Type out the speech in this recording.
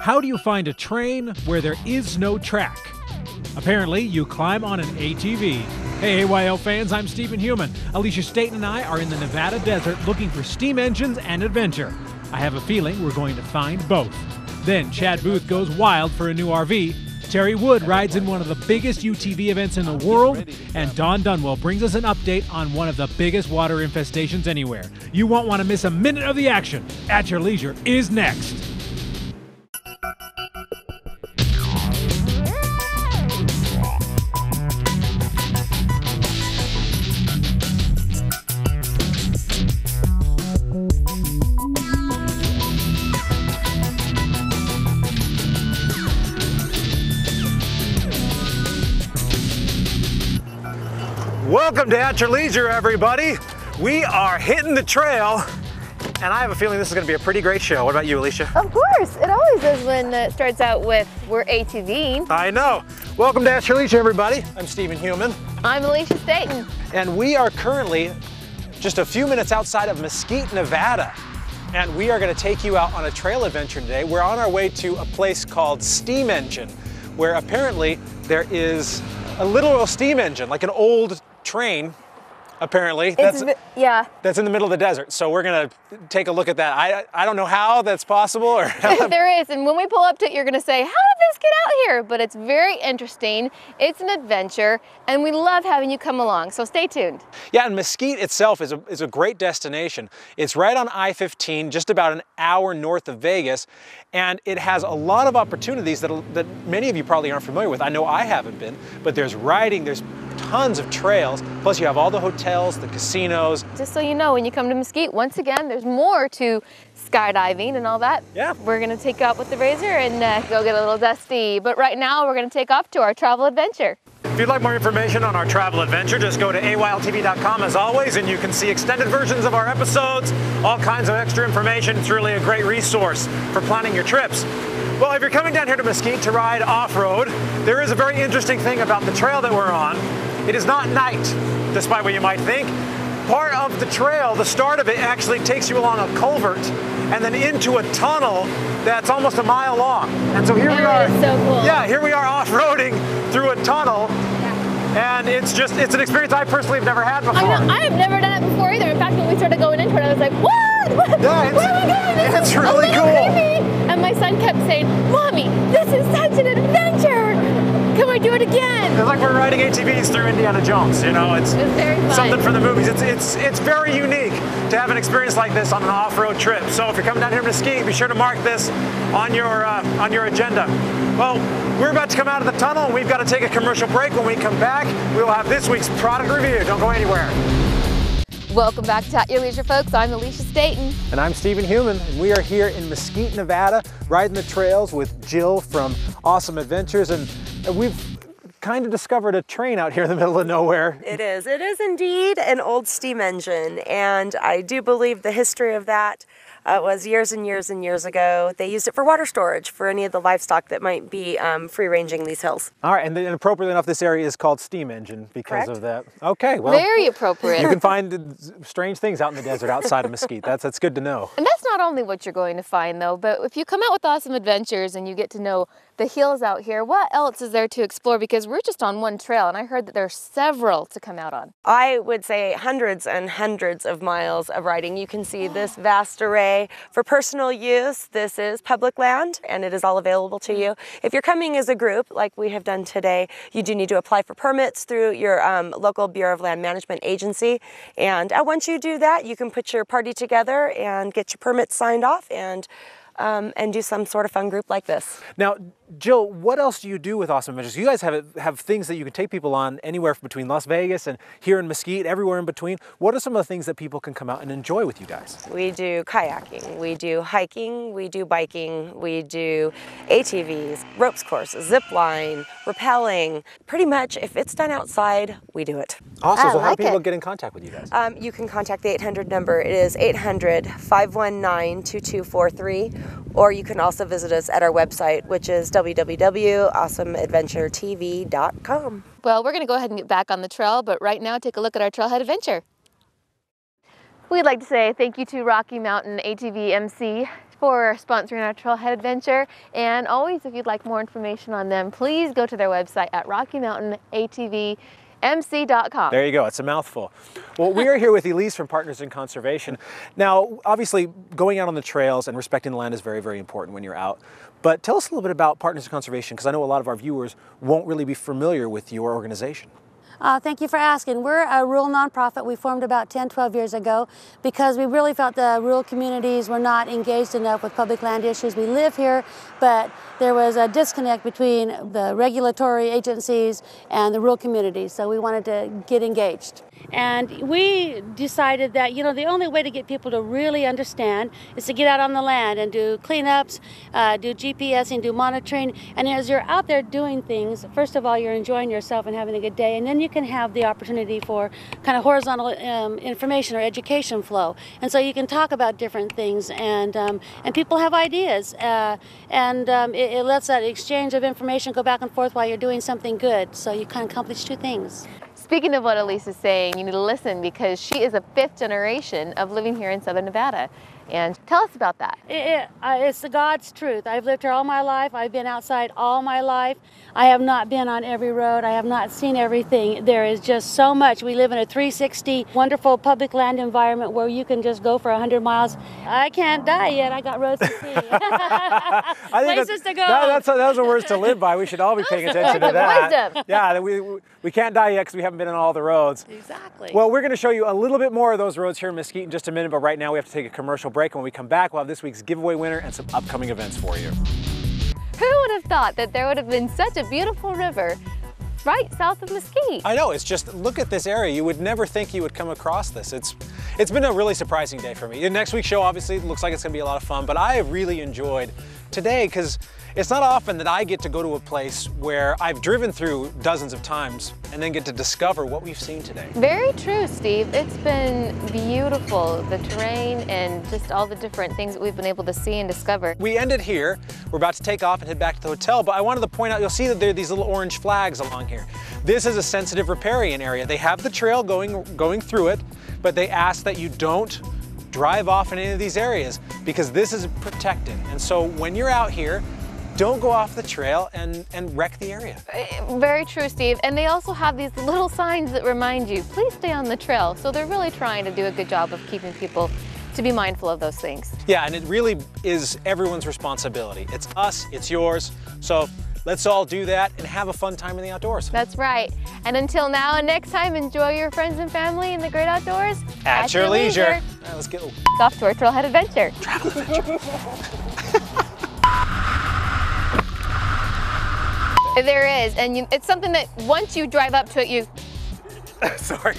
How do you find a train where there is no track? Apparently, you climb on an ATV. Hey, AYL fans, I'm Stephen Human. Alicia Staten and I are in the Nevada desert looking for steam engines and adventure. I have a feeling we're going to find both. Then Chad Booth goes wild for a new RV. Terry Wood rides in one of the biggest UTV events in the world, and Don Dunwell brings us an update on one of the biggest water infestations anywhere. You won't want to miss a minute of the action. At Your Leisure is next. Welcome to At Your Leisure, everybody. We are hitting the trail, and I have a feeling this is going to be a pretty great show. What about you, Alicia? Of course, it always is when it starts out with we're ATVing. I know. Welcome to At Your Leisure, everybody. I'm Stephen Human. I'm Alicia Staten. And we are currently just a few minutes outside of Mesquite, Nevada. And we are going to take you out on a trail adventure today. We're on our way to a place called Steam Engine, where apparently there is a literal steam engine, like an old train, apparently. That's in the middle of the desert. So we're gonna take a look at that. I don't know how that's possible or how There is, and when we pull up to it, you're gonna say, how did this get out here? But it's very interesting. It's an adventure, and we love having you come along, so stay tuned. Yeah, and Mesquite itself is a great destination. It's right on I-15, just about an hour north of Vegas, and it has a lot of opportunities that many of you probably aren't familiar with. I know I haven't been, but there's riding, there's tons of trails, plus you have all the hotels, the casinos. Just so you know, when you come to Mesquite, once again, there's more to skydiving and all that. Yeah. We're gonna take you out with the razor and go get a little dusty. But right now, we're gonna take off to our travel adventure. If you'd like more information on our travel adventure, just go to ayltv.com as always, and you can see extended versions of our episodes, all kinds of extra information. It's really a great resource for planning your trips. Well, if you're coming down here to Mesquite to ride off-road, there is a very interesting thing about the trail that we're on. It is not night, despite what you might think. Part of the trail, the start of it, actually takes you along a culvert and then into a tunnel that's almost a mile long. And so here we are. That is so cool. Yeah, here we are off-roading through a tunnel. And it's an experience I personally have never had before. I have never done it before either. In fact, when we started going into it, I was like, what? Yeah, where are we going? It's really cool. Creepy. And my son kept saying, Mommy, this is such an adventure. Can we do it again? It's like we're riding ATVs through Indiana Jones, you know? It's very fun. Something from the movies. It's very unique to have an experience like this on an off-road trip. So if you're coming down here to Mesquite, be sure to mark this on your agenda. Well, we're about to come out of the tunnel, and we've got to take a commercial break. When we come back, we will have this week's product review. Don't go anywhere. Welcome back to At Your Leisure, folks. I'm Alicia Staten. And I'm Stephen Human, and we are here in Mesquite, Nevada, riding the trails with Jill from Awesome Adventures, and we've kind of discovered a train out here in the middle of nowhere. It is indeed an old steam engine, and I do believe the history of that was years and years and years ago. They used it for water storage for any of the livestock that might be free-ranging these hills. All right, and appropriately enough, this area is called Steam Engine because of that. Okay, well. Very appropriate. You can find strange things out in the desert outside of Mesquite. That's good to know. And that's not only what you're going to find, though, but if you come out with Awesome Adventures and you get to know the hills out here, what else is there to explore? Because we're just on one trail, and I heard that there are several to come out on. I would say hundreds and hundreds of miles of riding. You can see this vast array. For personal use, this is public land, and it is all available to you. If you're coming as a group, like we have done today, you do need to apply for permits through your local Bureau of Land Management agency. And once you do that, you can put your party together and get your permits signed off and do some sort of fun group like this. Now, Jill, what else do you do with Awesome Adventures? You guys have things that you can take people on anywhere between Las Vegas and here in Mesquite, everywhere in between. What are some of the things that people can come out and enjoy with you guys? We do kayaking, we do hiking, we do biking, we do ATVs, ropes courses, zip line, rappelling. Pretty much, if it's done outside, we do it. Awesome. So how do people get in contact with you guys? You can contact the 800 number. It is 800-519-2243. Or you can also visit us at our website, which is www.awesomeadventuretv.com. Well, we're going to go ahead and get back on the trail, but right now take a look at our trailhead adventure. We'd like to say thank you to Rocky Mountain ATV MC for sponsoring our Trailhead Adventure. And always, if you'd like more information on them, please go to their website at RockyMountainATVMC.com. There you go, it's a mouthful. Well, we are here with Elise from Partners in Conservation. Now, obviously, going out on the trails and respecting the land is very, very important when you're out. But tell us a little bit about Partners in Conservation, because I know a lot of our viewers won't really be familiar with your organization. Thank you for asking. We're a rural nonprofit. We formed about 10, 12 years ago because we really felt the rural communities were not engaged enough with public land issues. We live here, but there was a disconnect between the regulatory agencies and the rural communities, so we wanted to get engaged. And we decided that, you know, the only way to get people to really understand is to get out on the land and do cleanups, do GPSing, do monitoring. And as you're out there doing things, first of all, you're enjoying yourself and having a good day, and then you can have the opportunity for kind of horizontal information or education flow. And so you can talk about different things, and people have ideas, it lets that exchange of information go back and forth while you're doing something good. So you kind of accomplish two things. Speaking of what Elise is saying, you need to listen because she is a 5th generation of living here in Southern Nevada. And tell us about that. It's the God's truth. I've lived here all my life. I've been outside all my life. I have not been on every road. I have not seen everything. There is just so much. We live in a 360 wonderful public land environment where you can just go for 100 miles. I can't die yet. I got roads to see. Places to go. Those are words to live by. We should all be paying attention to that. Wisdom. Yeah, we can't die yet because we haven't been on all the roads. Exactly. Well, we're going to show you a little bit more of those roads here in Mesquite in just a minute, but right now we have to take a commercial break. And when we come back, we'll have this week's giveaway winner and some upcoming events for you. Who would have thought that there would have been such a beautiful river right south of Mesquite? I know, it's just, look at this area. You would never think you would come across this. It's been a really surprising day for me. The next week's show obviously looks like it's gonna be a lot of fun, but I have really enjoyed today because it's not often that I get to go to a place where I've driven through dozens of times and then get to discover what we've seen today. Very true, Steve. It's been beautiful, the terrain and just all the different things that we've been able to see and discover. We ended here. We're about to take off and head back to the hotel, but I wanted to point out, you'll see that there are these little orange flags along here. This is a sensitive riparian area. They have the trail going through it, but they ask that you don't drive off in any of these areas because this is protected. And so when you're out here, don't go off the trail and wreck the area. Very true, Steve. And they also have these little signs that remind you, please stay on the trail. So they're really trying to do a good job of keeping people to be mindful of those things. Yeah, and it really is everyone's responsibility. It's us, it's yours. So let's all do that and have a fun time in the outdoors. That's right. And until now and next time, enjoy your friends and family in the great outdoors. At your leisure. All right, let's get off to our Trailhead Adventure. Travel adventure. There is, and it's something that once you drive up to it, you... Sorry.